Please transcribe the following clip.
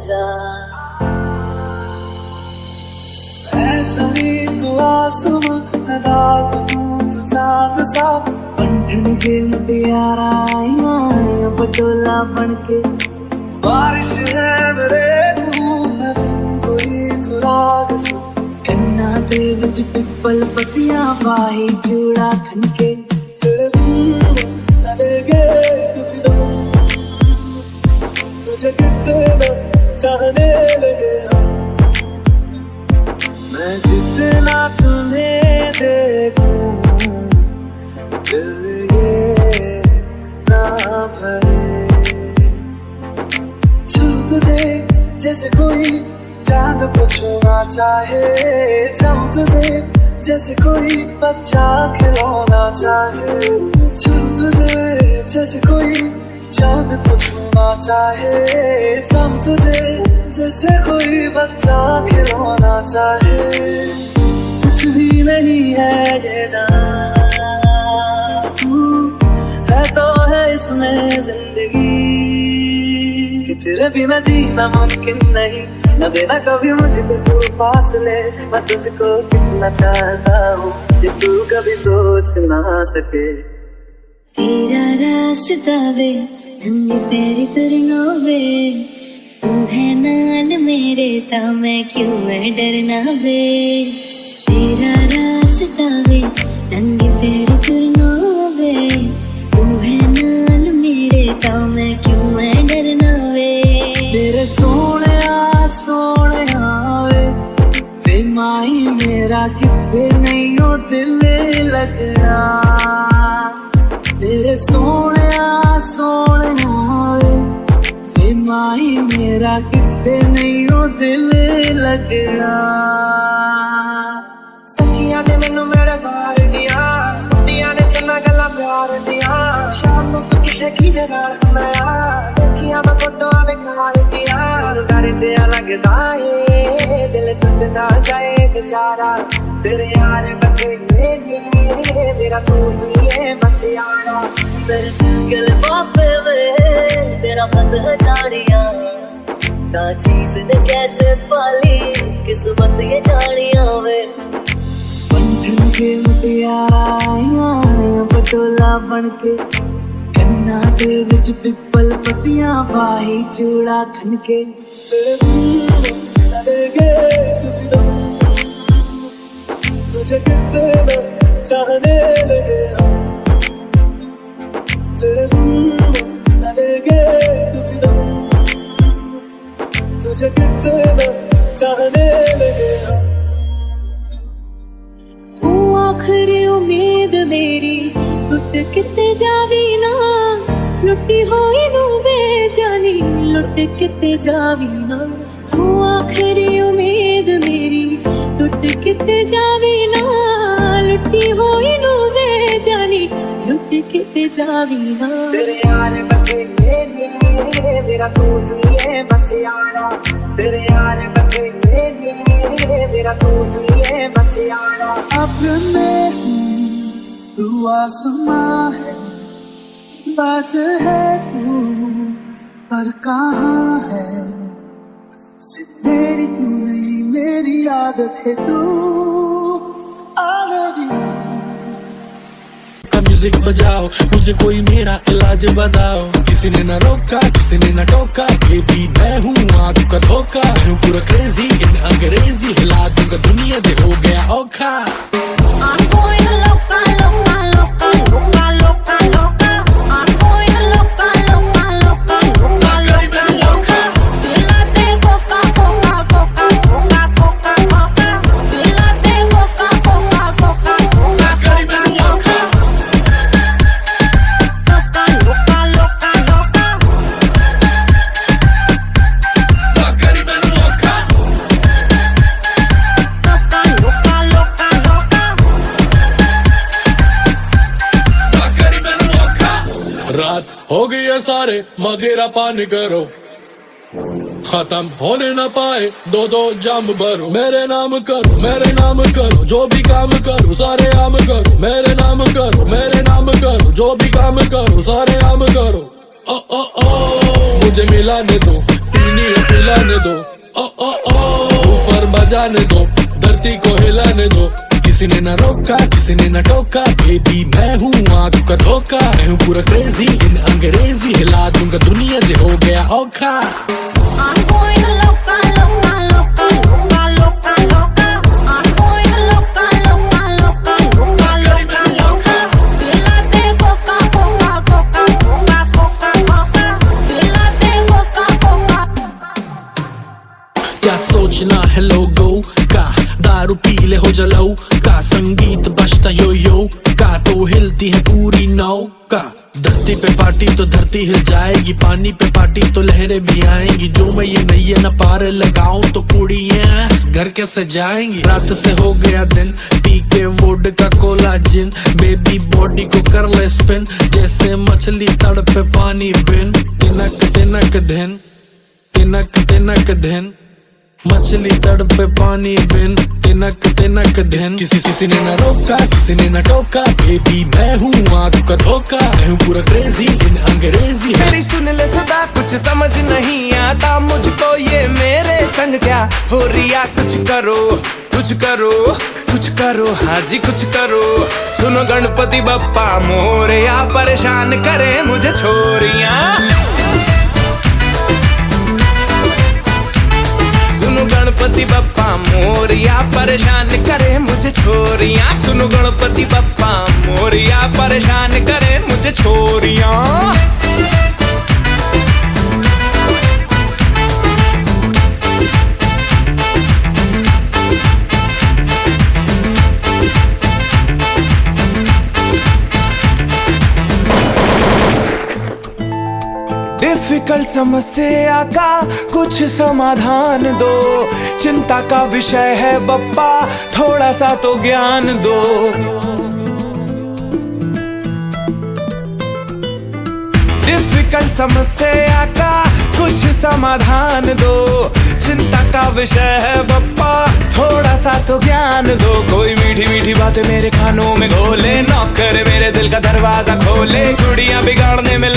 जा। ऐसी तू आसमां मैं रात हूँ तू चांद सा, बंधन के मुटियारा आया पटोला बनके। बारिश है मेरे तू मैं दिन कोई तू राग सा, इन्ना दे विच पिपल पतियां वाही चूड़ा खनके। तेरे बिन लगे कभी दम, तुझे कितना चाहने लगे हम, मैं जितना तुम्हें देखूं दिल ये ना भरे। छू तुझे जैसे कोई चांद को छूना चाहे, चाहूं तुझे जैसे कोई बच्चा खिलौना चाहे। छू तुझे जैसे कोई चांद को छूना चाहे, चाहूं तुझे जैसे कोई बच्चा खिलौना चाहे। कुछ भी नहीं है ये जान, है तो है इसमें जिंदगी, कि तेरे बिना जीना मुमकिन नहीं, न देना कभी मुझे तू फासले। मैं तुझको कितना चाहता हूँ कि तू कभी सोच ना सके। तेरा रास्ता वे नंगे पैरी तुरना वे, तू है नाल मेरे ता मैं क्यों मैं डरना वे। तेरा रास्ता वे नंगे पैरी तुरना वे, तू है नाल मेरे ता मैं क्यों मैं डरना वे। मेरे सोने वे ते माही मेरा कितने नहीं हो दिल लगना। तेरे सोने वे ते माही मेरा कितने नहीं हो दिल लगना। सखियां ने मैनू मेरे मार दिया, कुड़ियां ने चन्ना गल्लां प्यार दिया, शाम नूं तू किथे किधे नाल मैं देखियां मैं फोटोआं बेकार दिया। डर जिहा लगदा ए दिल टुट ना जाए बेचारा, तेरे यार बंदे मेरा तू ही है बस यारा। मेरे दिल बापे वे तेरा बंद है जानिया, ना चीज ने कैसे पाली किस्मत ये जानिया वे। बंधन के मुटियारा आया पटोला बनके, कन्ना दे विच पिपल पतियां वाही चूड़ा खनके। तेरे बिन लगे कभी दम, तुझे कितना चाहने लगे हम, तेरे बिन लगे कभी दम, तुझे कितना चाहने लगे हम। तू आखिरी उम्मीद मेरी लुट किते जावी ना, लुटी होई नू बेजानी लुट किते जावी ना। तू आखिरी उम्मीद मेरी लुट किते जावी ना, लुटी होई नू बेजानी लुट किते जावी ना। तेरे यार बंदे मेरा तू ही है बस यारा, तेरे यार बंदे मेरा तू ही है बस यारा। अपने तू आसमां है बस है तू, पर कहाँ है मेरी तू नहीं मेरी आदत है तू। I love you। म्यूजिक बजाओ मुझे कोई मेरा इलाज बताओ, किसी ने ना रोका किसी ने ना टोका, बेबी मैं हूँ आंख का धोखा, मैं हूँ पूरा क्रेजी इन अंग्रेजी, हिला दूंगा दुनिया जो हो गया औखा। I'm going loca, loca, loca, loca, loca, loca. I'm going loca, loca, loca, loca, loca, loca. दिलाते coca, coca, coca, coca, coca, coca. दिलाते coca, coca, coca, coca, coca, loca. Loca, loca, loca, loca. Loca, loca, loca, loca. रात हो गई है सारे मगेरा पानी करो, खत्म होने ना पाए दो दो जाम भरो। मेरे नाम करो जो भी काम करो, सारे आम करो मेरे नाम करो जो भी काम करो, सारे आम करो। ओ ओ ओ मुझे मिलाने दो चीनी है पिलाने दो, ओ ओ ओ ऊपर बजाने दो, धरती को हिलाने दो। किसी ने ना रोका, किसी ने ना टोका, बेबी मैं हूँ आँख का धोखा। मैं हूँ पूरा क्रेजी इन अंग्रेजी, हिला दूंगा दुनिया जे हो गया औखा। I'm going loca, loca, loca, loca, loca, loca. I'm going loca, loca, loca, loca, loca, loca. दिलाते coca, coca, coca, coca, coca, coca. दिलाते coca, coca. क्या सोचना है लोगों का, दारू पी ले हो जलाऊ का, संगीत बजता यो यो का, तो हिलती है पूरी नौका। धरती पे पार्टी तो धरती हिल जाएगी, पानी पे पार्टी तो लहरें भी आएंगी। जो मैं ये नैया न पार लगाऊं तो कुड़ियां घर कैसे जाएंगी। रात से हो गया दिन, पी के वोड का कोला जिन, बेबी बॉडी को कर ले स्पिन, जैसे मछली तड़पे पानी बिन। तिनक तिनक दिन, तिनक तिनक दिन, मछली तड़पे पानी बिन, तिनक तिनक दिन। किसी ने ना रोका, किसी ने ना टोका, बेबी मैं हूँ आँख का धोखा। मैं हूँ पूरा क्रेजी इन अंग्रेजी। मेरी सुन ले सदा, कुछ समझ नहीं आता मुझको ये मेरे संग क्या हो रिया। कुछ करो, कुछ करो, कुछ करो, हाँ जी कुछ करो। सुनो गणपति बप्पा मोरया, परेशान करे मुझे छोरियां। सुनो गणपति बप्पा मोरया, परेशान करे मुझे छोरियां। सुनो गणपति बप्पा मोरया, परेशान करे मुझे छोरियां। डिफिकल्ट समस्या का कुछ समाधान दो, चिंता का विषय है बप्पा थोड़ा सा तो ज्ञान दो। डिफिकल्ट समस्या का कुछ समाधान दो, चिंता का विषय है बप्पा थोड़ा सा तो ज्ञान दो। कोई मीठी मीठी बातें मेरे कानों में घोले, नौकर मेरे दिल का दरवाजा खोले, गुड़ियां बिगाड़ने में